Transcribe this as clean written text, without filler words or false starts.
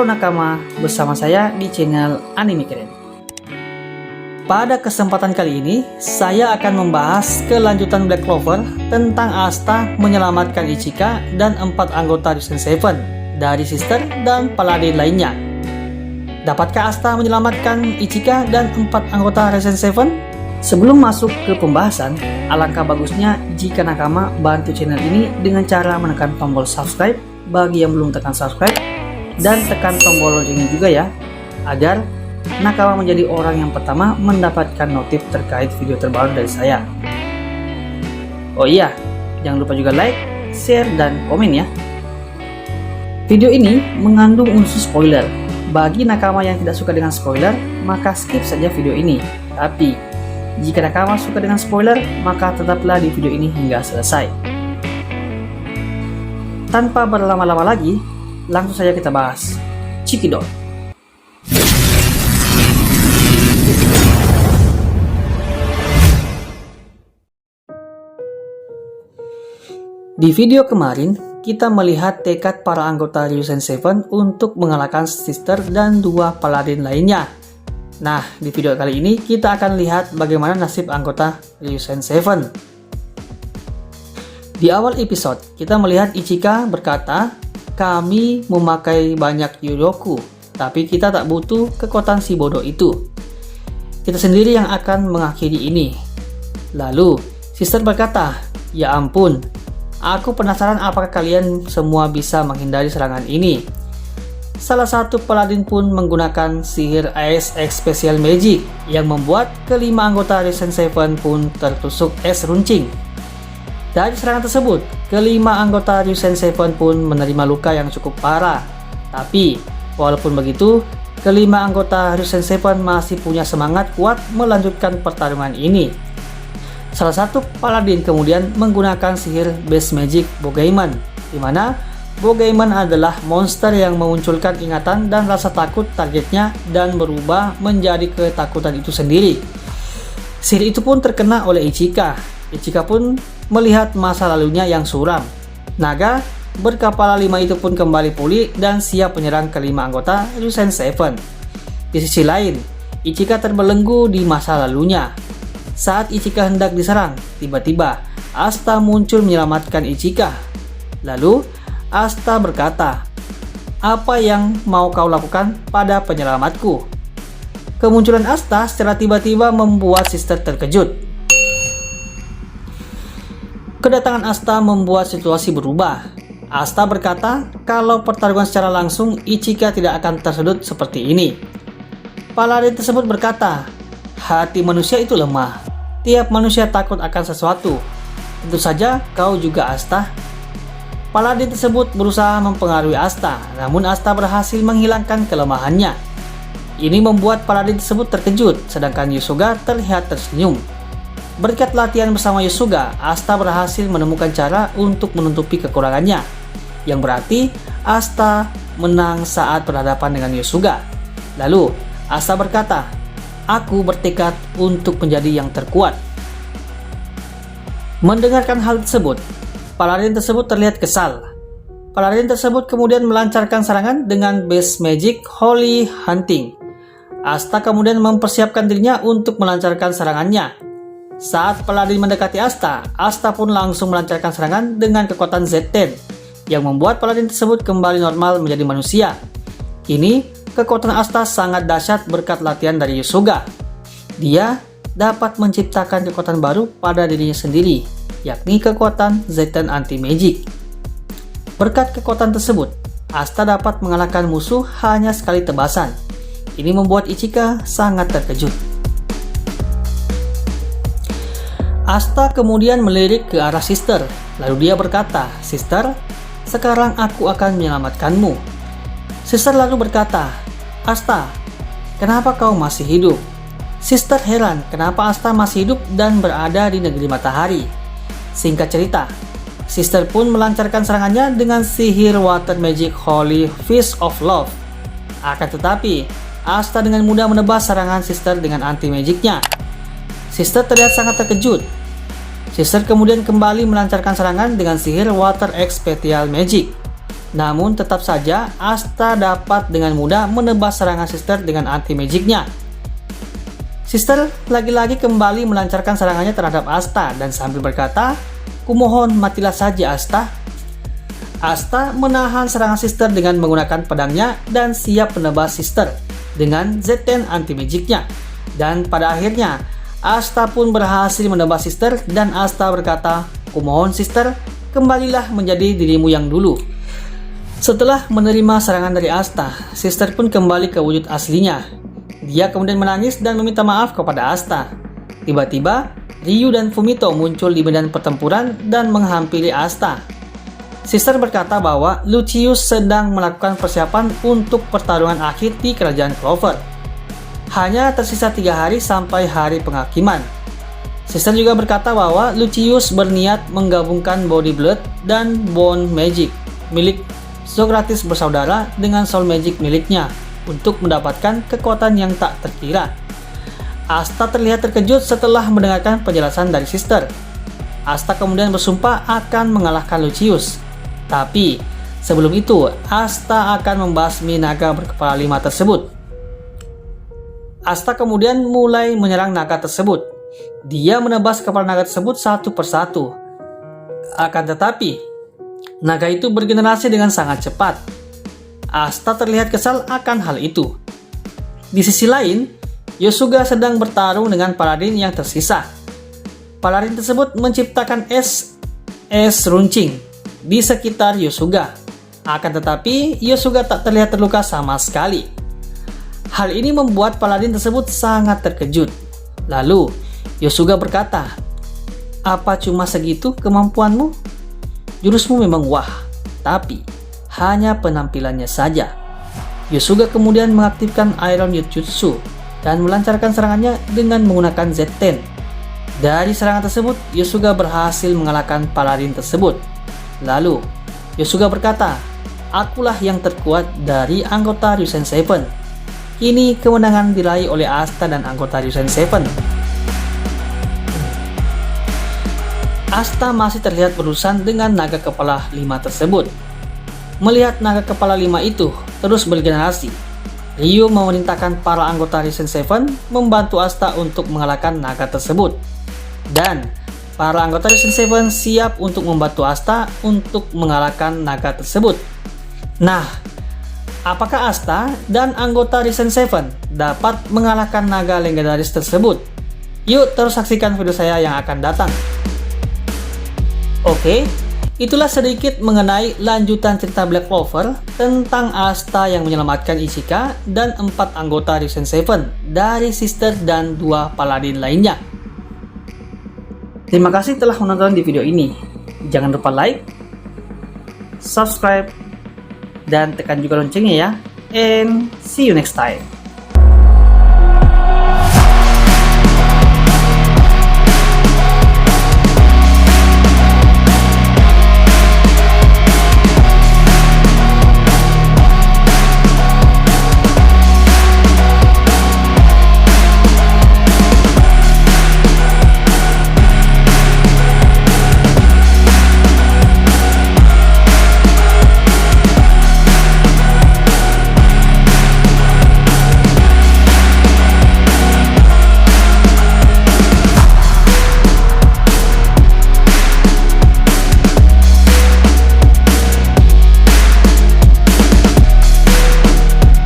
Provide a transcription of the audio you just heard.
Halo nakama, bersama saya di channel Anime Keren. Pada kesempatan kali ini, saya akan membahas kelanjutan Black Clover tentang Asta menyelamatkan Ichika dan 4 anggota Risen Seven dari Sister dan Paladin lainnya. Dapatkah Asta menyelamatkan Ichika dan 4 anggota Risen Seven? Sebelum masuk ke pembahasan, alangkah bagusnya jika nakama bantu channel ini dengan cara menekan tombol subscribe bagi yang belum tekan subscribe, dan tekan tombol loncengnya juga ya, agar nakama menjadi orang yang pertama mendapatkan notif terkait video terbaru dari saya. Oh iya, jangan lupa juga like, share, dan komen ya. Video ini mengandung unsur spoiler. Bagi nakama yang tidak suka dengan spoiler, maka skip saja video ini. Tapi jika nakama suka dengan spoiler, maka tetaplah di video ini hingga selesai. Tanpa berlama-lama lagi, langsung saja kita bahas Cekidot. Di video kemarin, kita melihat tekad para anggota Risen Seven untuk mengalahkan Sister dan 2 Paladin lainnya. Nah, di video kali ini kita akan lihat bagaimana nasib anggota Risen Seven. Di awal episode, kita melihat Ichika berkata, "Kami memakai banyak Yuroku, tapi kita tak butuh kekuatan si bodoh itu. Kita sendiri yang akan mengakhiri ini." Lalu, Sister berkata, "Ya ampun, aku penasaran apakah kalian semua bisa menghindari serangan ini." Salah satu Paladin pun menggunakan sihir ASX Special Magic yang membuat kelima anggota Risen Seven pun tertusuk es runcing. Dari serangan tersebut, kelima anggota Risen Seven pun menerima luka yang cukup parah. Tapi, walaupun begitu, kelima anggota Risen Seven masih punya semangat kuat melanjutkan pertarungan ini. Salah satu Paladin kemudian menggunakan sihir Base Magic Boogeyman, di mana Boogeyman adalah monster yang memunculkan ingatan dan rasa takut targetnya dan berubah menjadi ketakutan itu sendiri. Sihir itu pun terkena oleh Ichika. Ichika pun melihat masa lalunya yang suram. Naga berkepala 5 itu pun kembali pulih dan siap menyerang kelima anggota Risen Seven. Di sisi lain, Ichika terbelenggu di masa lalunya. Saat Ichika hendak diserang, tiba-tiba Asta muncul menyelamatkan Ichika. Lalu, Asta berkata, "Apa yang mau kau lakukan pada penyelamatku?" Kemunculan Asta secara tiba-tiba membuat Sister terkejut. Kedatangan Asta membuat situasi berubah. Asta berkata kalau pertarungan secara langsung Ichika tidak akan tersudut seperti ini. Paladin tersebut berkata, "Hati manusia itu lemah. Tiap manusia takut akan sesuatu. Tentu saja kau juga, Asta." Paladin tersebut berusaha mempengaruhi Asta, namun Asta berhasil menghilangkan kelemahannya. Ini membuat Paladin tersebut terkejut, sedangkan Yusuga terlihat tersenyum. Berkat latihan bersama Yusuga, Asta berhasil menemukan cara untuk menutupi kekurangannya, yang berarti Asta menang saat berhadapan dengan Yusuga. Lalu, Asta berkata, "Aku bertekad untuk menjadi yang terkuat." Mendengarkan hal tersebut, Paladin tersebut terlihat kesal. Paladin tersebut kemudian melancarkan serangan dengan Base Magic Holy Hunting. Asta kemudian mempersiapkan dirinya untuk melancarkan serangannya. Saat Paladin mendekati Asta, Asta pun langsung melancarkan serangan dengan kekuatan Z10 yang membuat Paladin tersebut kembali normal menjadi manusia. Kini, kekuatan Asta sangat dahsyat berkat latihan dari Yusuga. Dia dapat menciptakan kekuatan baru pada dirinya sendiri, yakni kekuatan Z10 Anti-Magic. Berkat kekuatan tersebut, Asta dapat mengalahkan musuh hanya sekali tebasan. Ini membuat Ichika sangat terkejut. Asta kemudian melirik ke arah Sister, lalu dia berkata, "Sister, sekarang aku akan menyelamatkanmu." Sister lalu berkata, "Asta, kenapa kau masih hidup?" Sister heran kenapa Asta masih hidup dan berada di negeri matahari. Singkat cerita, Sister pun melancarkan serangannya dengan sihir Water Magic Holy Fist of Love. Akan tetapi, Asta dengan mudah menebas serangan Sister dengan anti-magicnya. Sister terlihat sangat terkejut. Sister kemudian kembali melancarkan serangan dengan sihir Water X Special Magic. Namun tetap saja Asta dapat dengan mudah menebas serangan Sister dengan anti-magicnya. Sister lagi-lagi kembali melancarkan serangannya terhadap Asta dan sambil berkata, "Kumohon matilah saja Asta." Asta menahan serangan Sister dengan menggunakan pedangnya dan siap menebas Sister dengan Z10 anti-magicnya. Dan pada akhirnya Asta pun berhasil menebas Sister dan Asta berkata, "Kumohon Sister, kembalilah menjadi dirimu yang dulu." Setelah menerima serangan dari Asta, Sister pun kembali ke wujud aslinya. Dia kemudian menangis dan meminta maaf kepada Asta. Tiba-tiba, Ryu dan Fumito muncul di medan pertempuran dan menghampiri Asta. Sister berkata bahwa Lucius sedang melakukan persiapan untuk pertarungan akhir di kerajaan Clover. Hanya tersisa 3 hari sampai hari penghakiman. Sister juga berkata bahwa Lucius berniat menggabungkan Body Blood dan Bone Magic milik Socrates bersaudara dengan Soul Magic miliknya untuk mendapatkan kekuatan yang tak terkira. Asta terlihat terkejut setelah mendengarkan penjelasan dari Sister. Asta kemudian bersumpah akan mengalahkan Lucius. Tapi sebelum itu, Asta akan membasmi naga berkepala 5 tersebut. Asta kemudian mulai menyerang naga tersebut. Dia menebas kepala naga tersebut satu persatu. Akan tetapi, naga itu bergenerasi dengan sangat cepat. Asta terlihat kesal akan hal itu. Di sisi lain, Yosuga sedang bertarung dengan paladin yang tersisa. Paladin tersebut menciptakan es runcing di sekitar Yosuga. Akan tetapi, Yosuga tak terlihat terluka sama sekali. Hal ini membuat paladin tersebut sangat terkejut. Lalu, Yosuga berkata, "Apa cuma segitu kemampuanmu? Jurusmu memang wah, tapi hanya penampilannya saja." Yosuga kemudian mengaktifkan Iron Jutsu dan melancarkan serangannya dengan menggunakan Z10. Dari serangan tersebut, Yosuga berhasil mengalahkan paladin tersebut. Lalu, Yosuga berkata, "Akulah yang terkuat dari anggota Ryusen 7. Kini kemenangan diraih oleh Asta dan anggota Ryusen 7. Asta masih terlihat berurusan dengan naga kepala 5 tersebut. Melihat naga kepala 5 itu terus bergenerasi, Ryu memerintahkan para anggota Ryusen 7 membantu Asta untuk mengalahkan naga tersebut. Dan para anggota Ryusen 7 siap untuk membantu Asta untuk mengalahkan naga tersebut. Nah, apakah Asta dan anggota Ryusen 7 dapat mengalahkan naga legendaris tersebut? Yuk terus saksikan video saya yang akan datang. Oke, itulah sedikit mengenai lanjutan cerita Black Clover tentang Asta yang menyelamatkan Ichika dan 4 anggota Ryusen 7 dari Sister dan 2 paladin lainnya. Terima kasih telah menonton di video ini. Jangan lupa like, subscribe, dan tekan juga loncengnya ya. And see you next time.